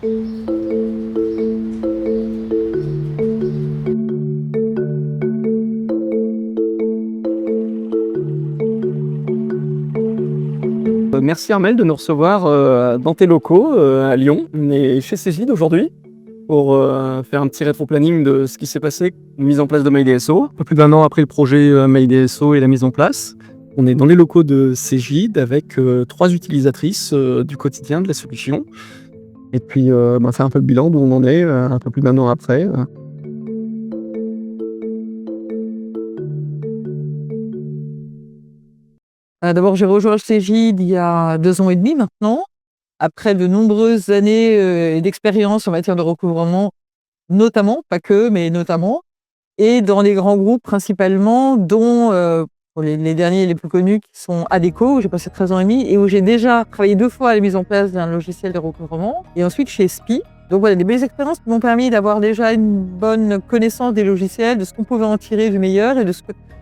Merci Armelle de nous recevoir dans tes locaux à Lyon. On est chez Cegid aujourd'hui pour faire un petit rétro-planning de ce qui s'est passé, mise en place de MyDSO. Un peu plus d'1 an après le projet MyDSO et la mise en place. On est dans les locaux de Cegid avec 3 utilisatrices du quotidien de la solution. Et puis faire un peu le bilan d'où on en est un peu plus d'1 an après. D'abord, j'ai rejoint Cegid il y a 2 ans et demi maintenant, après de nombreuses années d'expérience en matière de recouvrement, notamment, pas que, mais notamment, et dans les grands groupes principalement, dont pour les derniers les plus connus qui sont Adecco, où j'ai passé 13 ans et demi, et où j'ai déjà travaillé 2 fois à la mise en place d'un logiciel de recouvrement, et ensuite chez SPI. Donc voilà, des belles expériences qui m'ont permis d'avoir déjà une bonne connaissance des logiciels, de ce qu'on pouvait en tirer du meilleur et de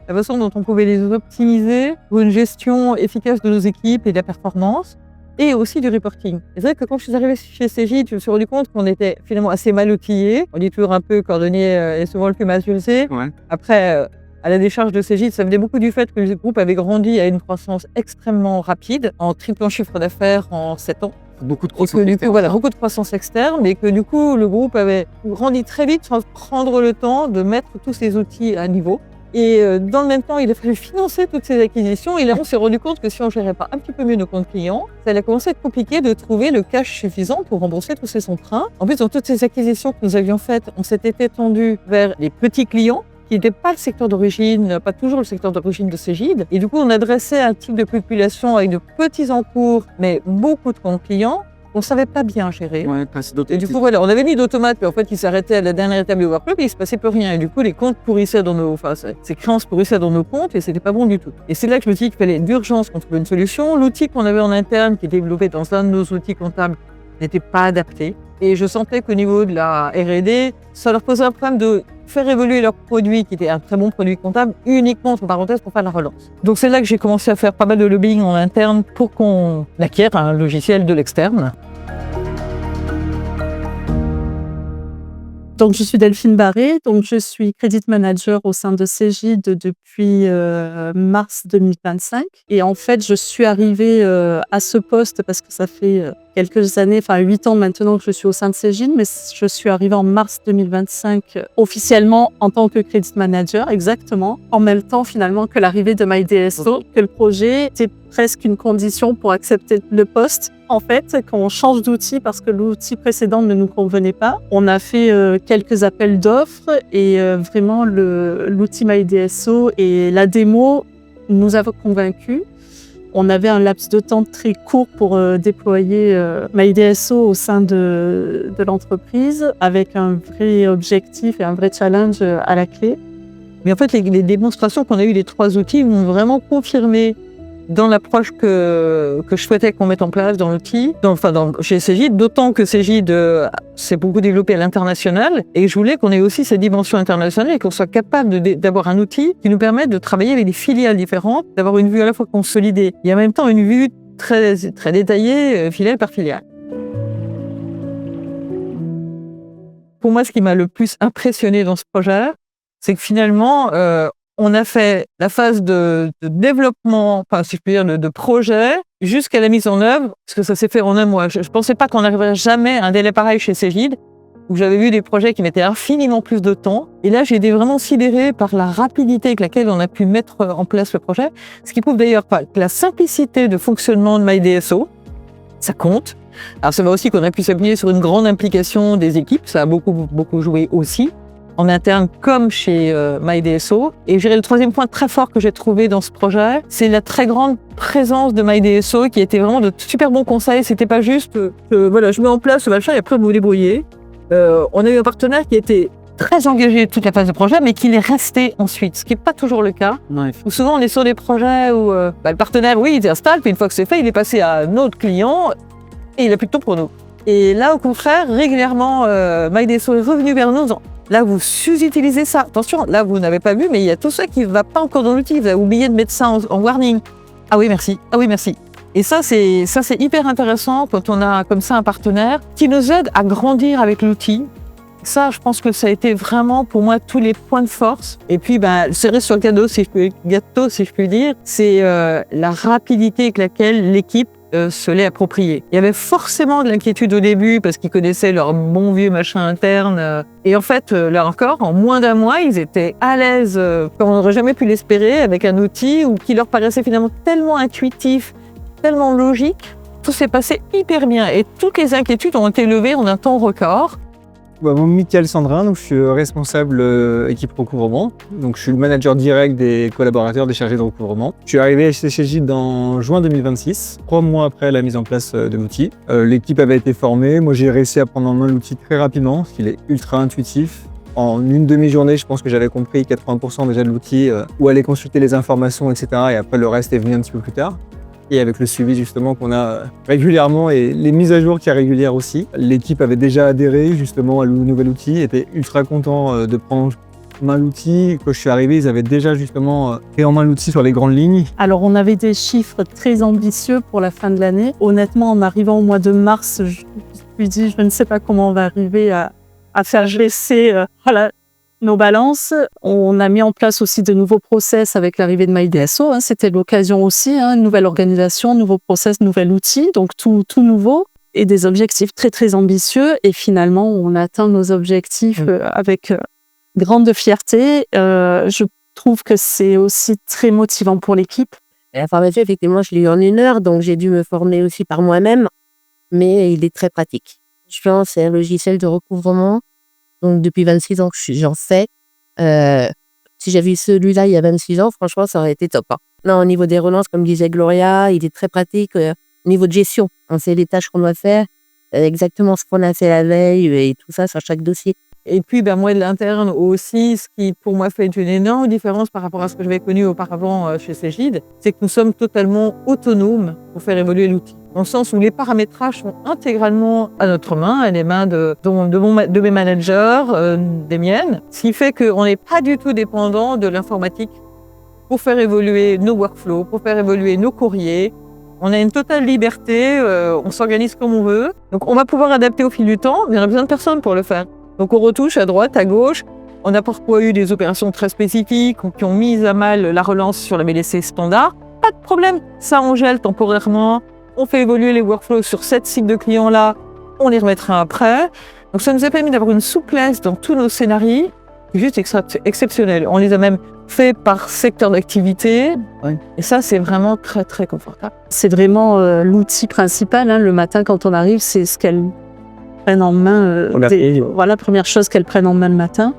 la façon dont on pouvait les optimiser pour une gestion efficace de nos équipes et de la performance, et aussi du reporting. C'est vrai que quand je suis arrivée chez Cegid, je me suis rendu compte qu'on était finalement assez mal outillés. On dit toujours un peu cordonnier est souvent le plus mal chaussé. Ouais. Après, à la décharge de Cegid, ça venait beaucoup du fait que le groupe avait grandi à une croissance extrêmement rapide, en triplant le chiffre d'affaires en 7 ans. Beaucoup de Et que du coup, voilà, beaucoup de croissance externe, mais que du coup, le groupe avait grandi très vite sans prendre le temps de mettre tous ces outils à niveau. Et dans le même temps, il a fallu financer toutes ces acquisitions. Et là, on s'est rendu compte que si on ne gérait pas un petit peu mieux nos comptes clients, ça allait commencer à être compliqué de trouver le cash suffisant pour rembourser tous ces emprunts. En plus, dans toutes ces acquisitions que nous avions faites, on s'était étendu vers les petits clients, qui n'était pas le secteur d'origine, pas toujours le secteur d'origine de Cegid. Et du coup, on adressait un type de population avec de petits encours, mais beaucoup de comptes clients. On ne savait pas bien gérer. Ouais, et du coup, voilà, on avait mis d'automates, puis en fait, ils s'arrêtaient à la dernière étape du workflow, et il ne se passait plus rien. Et du coup, les comptes pourrissaient ces créances pourrissaient dans nos comptes, et c'était pas bon du tout. Et c'est là que je me suis dit qu'il fallait d'urgence qu'on trouve une solution. L'outil qu'on avait en interne, qui est développé dans un de nos outils comptables, n'était pas adapté. Et je sentais qu'au niveau de la R&D, ça leur posait un problème de faire évoluer leur produit, qui était un très bon produit comptable, uniquement, entre parenthèses, pour faire la relance. Donc c'est là que j'ai commencé à faire pas mal de lobbying en interne pour qu'on acquiert un logiciel de l'externe. Donc, je suis Delphine Barré, donc je suis Credit Manager au sein de Cegid depuis mars 2025. Et en fait, je suis arrivée à ce poste parce que ça fait quelques années, 8 ans maintenant que je suis au sein de Cegid, mais je suis arrivée en mars 2025 officiellement en tant que Credit Manager, exactement, en même temps finalement que l'arrivée de MyDSO, que le projet était presque une condition pour accepter le poste. En fait, quand on change d'outil parce que l'outil précédent ne nous convenait pas, on a fait quelques appels d'offres et vraiment l'outil MyDSO et la démo nous a convaincus. On avait un laps de temps très court pour déployer MyDSO au sein de l'entreprise avec un vrai objectif et un vrai challenge à la clé. Mais en fait, les démonstrations qu'on a eues des 3 outils m'ont vraiment confirmé dans l'approche que je souhaitais qu'on mette en place dans l'outil, chez Cegid, d'autant que Cegid s'est beaucoup développé à l'international et je voulais qu'on ait aussi cette dimension internationale et qu'on soit capable d'avoir un outil qui nous permette de travailler avec des filiales différentes, d'avoir une vue à la fois consolidée et en même temps une vue très, très détaillée, filiale par filiale. Pour moi, ce qui m'a le plus impressionné dans ce projet, c'est que finalement, on a fait la phase de développement, si je peux dire, de projet, jusqu'à la mise en œuvre, parce que ça s'est fait en 1 mois. Je ne pensais pas qu'on arriverait jamais à un délai pareil chez Cegid, où j'avais vu des projets qui mettaient infiniment plus de temps. Et là, j'ai été vraiment sidérée par la rapidité avec laquelle on a pu mettre en place le projet, ce qui prouve d'ailleurs que la simplicité de fonctionnement de MyDSO, ça compte. Alors, ça va aussi qu'on a pu s'appuyer sur une grande implication des équipes, ça a beaucoup joué aussi, en interne comme chez MyDSO. Et je dirais le 3e point très fort que j'ai trouvé dans ce projet, c'est la très grande présence de MyDSO qui était vraiment de super bons conseils. C'était pas juste voilà, je mets en place ce machin et après vous vous débrouillez. On a eu un partenaire qui était très engagé toute la phase de projet, mais qu'il est resté ensuite, ce qui n'est pas toujours le cas. Ouais. Souvent, on est sur des projets où le partenaire, oui, il s'installe, puis une fois que c'est fait, il est passé à un autre client et il a plus de temps pour nous. Et là, au contraire, régulièrement, MyDSO est revenu vers nous en disant, là, vous sous-utilisez ça. Attention, là, vous n'avez pas vu, mais il y a tout ça qui ne va pas encore dans l'outil. Vous avez oublié de mettre ça en warning. Ah oui, merci. Ah oui, merci. Et ça, c'est hyper intéressant quand on a comme ça un partenaire qui nous aide à grandir avec l'outil. Ça, je pense que ça a été vraiment pour moi tous les points de force. Et puis, cerise sur le gâteau, si je puis dire, c'est la rapidité avec laquelle l'équipe se l'est appropriée. Il y avait forcément de l'inquiétude au début parce qu'ils connaissaient leur bon vieux machin interne. Et en fait, là encore, en moins d'un mois, ils étaient à l'aise, comme on n'aurait jamais pu l'espérer, avec un outil qui leur paraissait finalement tellement intuitif, tellement logique. Tout s'est passé hyper bien et toutes les inquiétudes ont été levées en un temps record. Moi, Michael Sandrin, donc je suis responsable équipe recouvrement. Donc je suis le manager direct des collaborateurs des chargés de recouvrement. Je suis arrivé à CCJ en juin 2026, 3 mois après la mise en place de l'outil. L'équipe avait été formée, moi j'ai réussi à prendre en main l'outil très rapidement, parce qu'il est ultra intuitif. En une demi-journée, je pense que j'avais compris 80% déjà de l'outil, où aller consulter les informations, etc. Et après le reste est venu un petit peu plus tard. Et avec le suivi justement qu'on a régulièrement et les mises à jour qui sont régulières aussi. L'équipe avait déjà adhéré justement à le nouvel outil, était ultra content de prendre en main l'outil. Quand je suis arrivé, ils avaient déjà justement pris en main l'outil sur les grandes lignes. Alors on avait des chiffres très ambitieux pour la fin de l'année. Honnêtement, en arrivant au mois de mars, je me suis dit, je ne sais pas comment on va arriver à faire baisser nos balances. On a mis en place aussi de nouveaux process avec l'arrivée de MyDSO. C'était l'occasion aussi, une nouvelle organisation, nouveau process, nouvel outil, donc tout nouveau et des objectifs très très ambitieux. Et finalement, on atteint nos objectifs avec grande fierté. Je trouve que c'est aussi très motivant pour l'équipe. La formation, effectivement, je l'ai eu en 1 heure, donc j'ai dû me former aussi par moi-même, mais il est très pratique. Je pense que c'est un logiciel de recouvrement. Donc, depuis 26 ans que j'en fais. Si j'avais eu celui-là il y a 26 ans, franchement, ça aurait été top. Non, au niveau des relances, comme disait Gloria, il est très pratique. Au niveau de gestion, on sait les tâches qu'on doit faire, exactement ce qu'on a fait la veille et tout ça sur chaque dossier. Et puis, moi, de l'interne aussi, ce qui, pour moi, fait une énorme différence par rapport à ce que j'avais connu auparavant chez Cegid, c'est que nous sommes totalement autonomes pour faire évoluer l'outil. Dans le sens où les paramétrages sont intégralement à notre main, à les mains de mes managers, des miennes. Ce qui fait qu'on n'est pas du tout dépendant de l'informatique pour faire évoluer nos workflows, pour faire évoluer nos courriers. On a une totale liberté, on s'organise comme on veut. Donc on va pouvoir adapter au fil du temps, mais on a besoin de personne pour le faire. Donc on retouche à droite, à gauche. On a parfois eu des opérations très spécifiques qui ont mis à mal la relance sur la MLSC standard. Pas de problème, ça on gèle temporairement. On fait évoluer les workflows sur cette cible de clients-là, on les remettra après. Donc ça nous a permis d'avoir une souplesse dans tous nos scénarios, juste exceptionnelle. On les a même fait par secteur d'activité. Ouais. Et ça, c'est vraiment très, très confortable. C'est vraiment l'outil principal. Le matin, quand on arrive, c'est ce qu'elles prennent en main. Première chose qu'elles prennent en main le matin.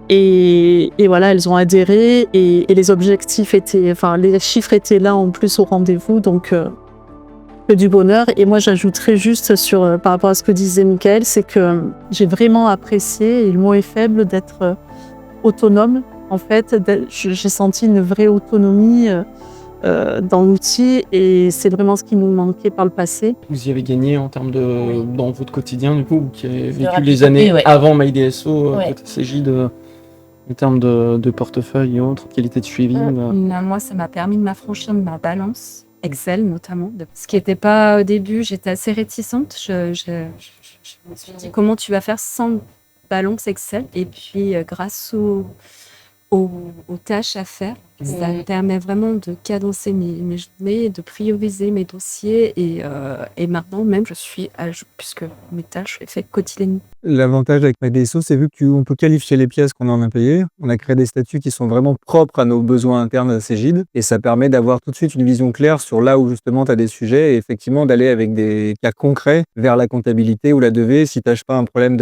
Et voilà, elles ont adhéré et les objectifs étaient, les chiffres étaient là en plus au rendez-vous. Donc, que du bonheur. Et moi, j'ajouterais juste par rapport à ce que disait Michael, c'est que j'ai vraiment apprécié, et le mot est faible, d'être autonome. En fait, j'ai senti une vraie autonomie dans l'outil et c'est vraiment ce qui nous manquait par le passé. Vous y avez gagné en termes de dans votre quotidien, du coup, vous qui avez vécu rapidité, les années ouais. avant MyDSO, Ouais. côté CJ, en termes de portefeuille et autres, qualité de suivi. Moi, ça m'a permis de m'affranchir de ma balance, Excel notamment. Ce qui n'était pas au début, j'étais assez réticente. Je me suis dit, comment tu vas faire sans balance Excel? Et puis, grâce aux tâches à faire, ça me permet vraiment de cadencer mes journées, de prioriser mes dossiers. Et maintenant, même, je suis à jour, puisque mes tâches, je les fais quotidiennement. L'avantage avec MyDSO, c'est vu qu'on peut qualifier les pièces qu'on a en impayé. On a créé des statuts qui sont vraiment propres à nos besoins internes à Cegid. Et ça permet d'avoir tout de suite une vision claire sur là où justement tu as des sujets et effectivement d'aller avec des cas concrets vers la comptabilité ou la devée. Si tu n'as pas un problème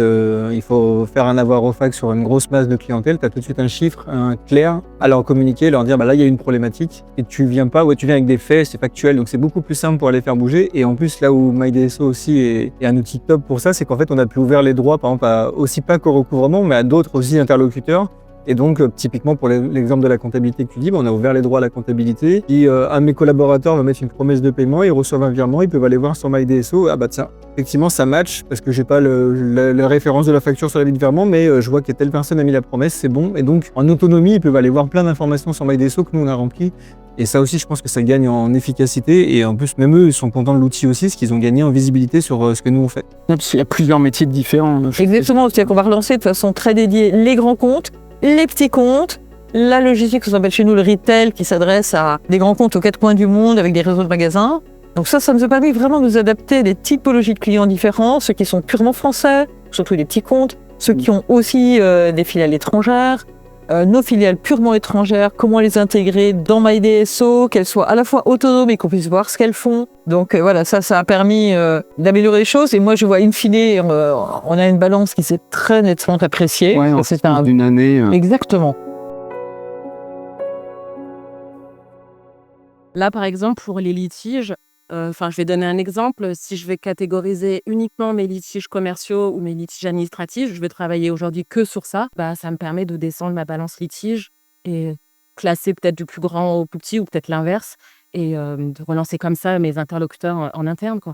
il faut faire un avoir au fac sur une grosse masse de clientèle, tu as tout de suite un chiffre clair à leur communiquer, leur dire là il y a une problématique et tu viens avec des faits, c'est factuel. Donc c'est beaucoup plus simple pour aller faire bouger. Et en plus là où MyDSO aussi est un outil top pour ça, c'est qu'en fait on a pu ouvrir les droits par exemple aussi pas qu'au recouvrement mais à d'autres aussi interlocuteurs Et donc, typiquement, pour l'exemple de la comptabilité que tu dis, on a ouvert les droits à la comptabilité. Si un de mes collaborateurs va mettre une promesse de paiement, ils reçoivent un virement, ils peuvent aller voir sur MyDSO. Ah bah tiens, effectivement, ça match parce que j'ai pas la référence de la facture sur la vie de virement, mais je vois que telle personne a mis la promesse, c'est bon. Et donc, en autonomie, ils peuvent aller voir plein d'informations sur MyDSO que nous, on a rempli. Et ça aussi, je pense que ça gagne en efficacité. Et en plus, même eux, ils sont contents de l'outil aussi, parce qu'ils ont gagné en visibilité sur ce que nous, on fait. Il y a plusieurs métiers différents. Exactement, c'est-à-dire qu'on va relancer de façon très dédiée les grands comptes, les petits comptes, la logistique, ce qu'on appelle chez nous le retail, qui s'adresse à des grands comptes aux 4 coins du monde avec des réseaux de magasins. Donc ça nous a permis vraiment de nous adapter à des typologies de clients différents, ceux qui sont purement français, surtout les petits comptes, ceux qui ont aussi des filiales étrangères, nos filiales purement étrangères, comment les intégrer dans MyDSO, qu'elles soient à la fois autonomes et qu'on puisse voir ce qu'elles font. Donc voilà, ça a permis d'améliorer les choses. Et moi, je vois in fine, on a une balance qui s'est très nettement appréciée. Ouais, c'est d'une année. Exactement. Là, par exemple, pour les litiges, je vais donner un exemple. Si je vais catégoriser uniquement mes litiges commerciaux ou mes litiges administratifs, je vais travailler aujourd'hui que sur ça. Ça me permet de descendre ma balance litige et classer peut-être du plus grand au plus petit ou peut-être l'inverse et de relancer comme ça mes interlocuteurs en interne, quoi.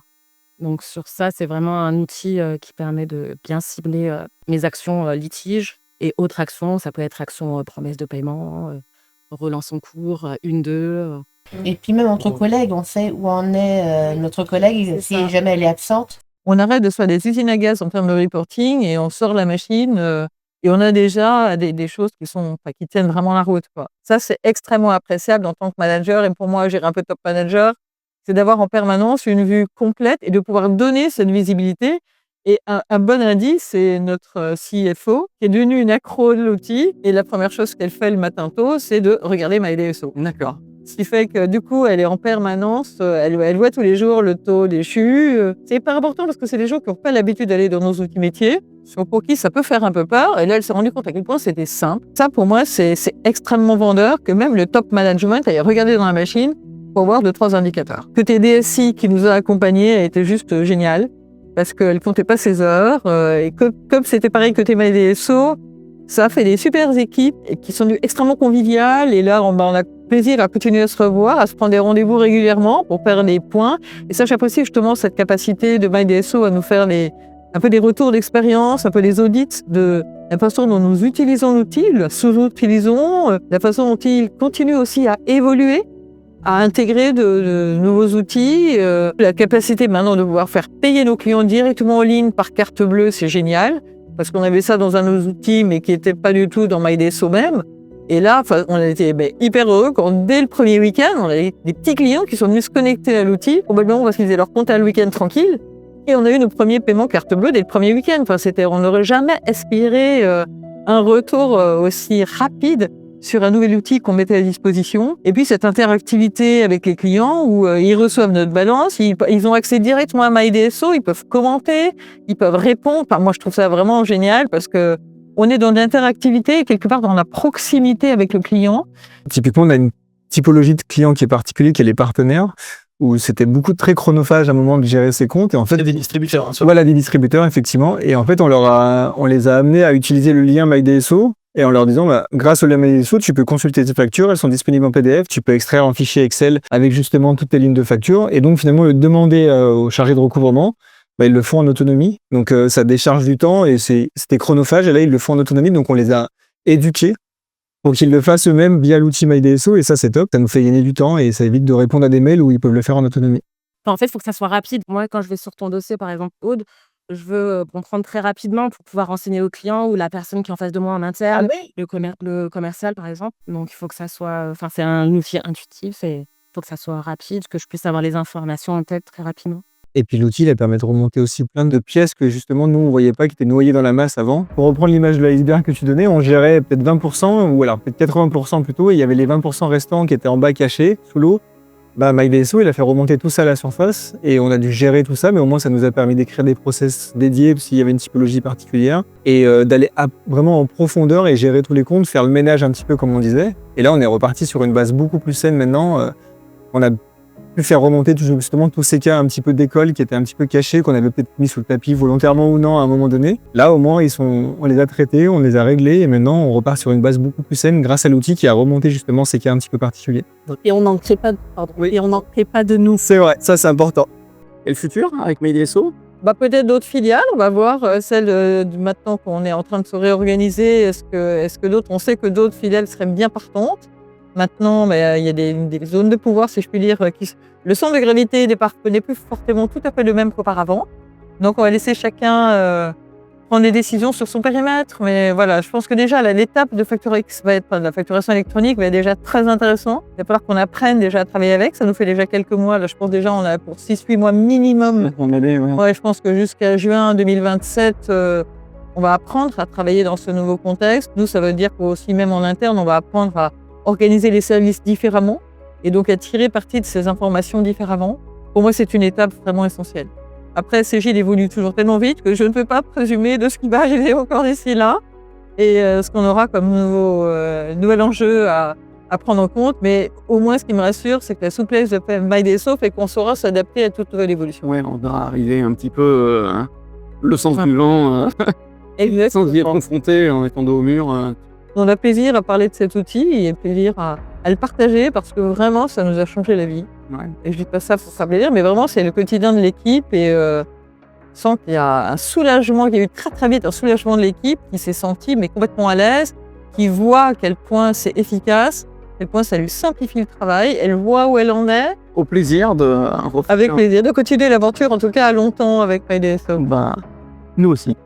Donc sur ça, c'est vraiment un outil qui permet de bien cibler mes actions litiges et autres actions. Ça peut être action promesse de paiement, relance en cours, 1-2. Et puis même entre collègues, on sait où en est notre collègue, si jamais elle est absente. On arrête de se faire des usines à gaz en termes de reporting et on sort la machine et on a déjà des choses qui tiennent vraiment la route, quoi. Ça, c'est extrêmement appréciable en tant que manager et pour moi, gérer un peu top manager, c'est d'avoir en permanence une vue complète et de pouvoir donner cette visibilité. Et un bon indice, c'est notre CFO qui est devenue une accro de l'outil et la première chose qu'elle fait le matin tôt, c'est de regarder MyDSO. D'accord. Ce qui fait que du coup, elle est en permanence, elle voit tous les jours le taux déchu. C'est hyper important parce que c'est des gens qui n'ont pas l'habitude d'aller dans nos outils métiers, pour qui ça peut faire un peu peur. Et là, elle s'est rendue compte à quel point c'était simple. Ça, pour moi, c'est extrêmement vendeur que même le top management aille regarder dans la machine pour voir 2-3 indicateurs. Côté DSI qui nous a accompagnés a été juste génial parce qu'elle ne comptait pas ses heures. Et comme c'était pareil côté MyDSO, ça a fait des super équipes qui sont extrêmement conviviales. Et là, on a plaisir à continuer à se revoir, à se prendre des rendez-vous régulièrement pour faire des points. Et ça, j'apprécie justement cette capacité de MyDSO à nous faire un peu des retours d'expérience, un peu des audits de la façon dont nous utilisons l'outil, la sous-utilisons, la façon dont il continue aussi à évoluer, à intégrer de nouveaux outils. La capacité maintenant de pouvoir faire payer nos clients directement en ligne par carte bleue, c'est génial. Parce qu'on avait ça dans un de nos outils, mais qui n'était pas du tout dans MyDSO même. Et là, on a été hyper heureux quand, dès le premier week-end, on avait des petits clients qui sont venus se connecter à l'outil, probablement parce qu'ils faisaient leur compte à le week-end tranquille. Et on a eu nos premiers paiements carte bleue dès le premier week-end. On n'aurait jamais aspiré un retour aussi rapide sur un nouvel outil qu'on mettait à disposition. Et puis cette interactivité avec les clients où ils reçoivent notre balance, ils ont accès directement à MyDSO, ils peuvent commenter, ils peuvent répondre. Moi, je trouve ça vraiment génial parce que on est dans l'interactivité et quelque part dans la proximité avec le client. Typiquement, on a une typologie de clients qui est particulière, qui est les partenaires, où c'était beaucoup très chronophage à un moment de gérer ses comptes. Et en fait, des distributeurs. Voilà, des distributeurs, effectivement. Et en fait, on les a amenés à utiliser le lien MyDSO et en leur disant, grâce au lien MyDSO, tu peux consulter tes factures, elles sont disponibles en PDF, tu peux extraire un fichier Excel avec justement toutes tes lignes de facture. Et donc, finalement, le demander aux chargés de recouvrement, ils le font en autonomie. Donc, ça décharge du temps et c'était chronophage. Et là, ils le font en autonomie. Donc, on les a éduqués pour qu'ils le fassent eux-mêmes via l'outil MyDSO. Et ça, c'est top. Ça nous fait gagner du temps et ça évite de répondre à des mails où ils peuvent le faire en autonomie. En fait, il faut que ça soit rapide. Moi, quand je vais sur ton dossier, par exemple, Aude, je veux comprendre très rapidement pour pouvoir renseigner au client ou la personne qui est en face de moi en interne, le commercial, par exemple. Donc, il faut que ça soit... c'est un outil intuitif et il faut que ça soit rapide, que je puisse avoir les informations en tête très rapidement. Et puis l'outil, il permet de remonter aussi plein de pièces que justement, nous, on ne voyait pas, qui étaient noyées dans la masse avant. Pour reprendre l'image de l'iceberg que tu donnais, on gérait peut-être 20%, ou alors peut-être 80% plutôt, et il y avait les 20% restants qui étaient en bas cachés, sous l'eau. MyDSO, il a fait remonter tout ça à la surface, et on a dû gérer tout ça, mais au moins, ça nous a permis d'écrire des process dédiés s'il y avait une typologie particulière, et d'aller vraiment en profondeur et gérer tous les comptes, faire le ménage un petit peu comme on disait. Et là, on est reparti sur une base beaucoup plus saine maintenant. On a pu faire remonter justement tous ces cas un petit peu d'école qui étaient un petit peu cachés, qu'on avait peut-être mis sous le tapis volontairement ou non à un moment donné. Là, au moins, on les a traités, on les a réglés et maintenant, on repart sur une base beaucoup plus saine grâce à l'outil qui a remonté justement ces cas un petit peu particuliers. Et on n'en crée pas, et on n'en crée pas de nous. C'est vrai, ça c'est important. Et le futur avec MyDSO? Bah, peut-être d'autres filiales, on va voir celle maintenant qu'on est en train de se réorganiser. Est-ce que d'autres, on sait que d'autres filiales seraient bien partantes. Maintenant, il y a des zones de pouvoir, si je puis dire, le centre de gravité n'est plus forcément tout à fait le même qu'auparavant. Donc, on va laisser chacun prendre des décisions sur son périmètre. Mais voilà, je pense que déjà, l'étape de la facturation électronique va être déjà très intéressant. Il va falloir qu'on apprenne déjà à travailler avec. Ça nous fait déjà quelques mois. Là, je pense déjà, on a pour 6-8 mois minimum. Ouais, je pense que jusqu'à juin 2027, on va apprendre à travailler dans ce nouveau contexte. Nous, ça veut dire qu'aussi, même en interne, on va apprendre à organiser les services différemment et donc à tirer parti de ces informations différemment. Pour moi, c'est une étape vraiment essentielle. Après, CGIL évolue toujours tellement vite que je ne peux pas présumer de ce qui va arriver encore d'ici là et ce qu'on aura comme nouvel enjeu à prendre en compte. Mais au moins, ce qui me rassure, c'est que la souplesse de MyDSO fait qu'on saura s'adapter à toute nouvelle évolution. Ouais, on va arriver un petit peu le sens du vent, sans y être confronté en étant dos au mur. On a plaisir à parler de cet outil et plaisir à le partager parce que vraiment, ça nous a changé la vie. Ouais. Et je dis pas ça pour faire plaisir, mais vraiment, c'est le quotidien de l'équipe et sens qu'il y a un soulagement, qu'il y a eu très très vite un soulagement de l'équipe qui s'est senti mais complètement à l'aise, qui voit à quel point c'est efficace, à quel point ça lui simplifie le travail, elle voit où elle en est. Au plaisir de Avec plaisir de continuer l'aventure, en tout cas à longtemps avec MyDSO. Nous aussi.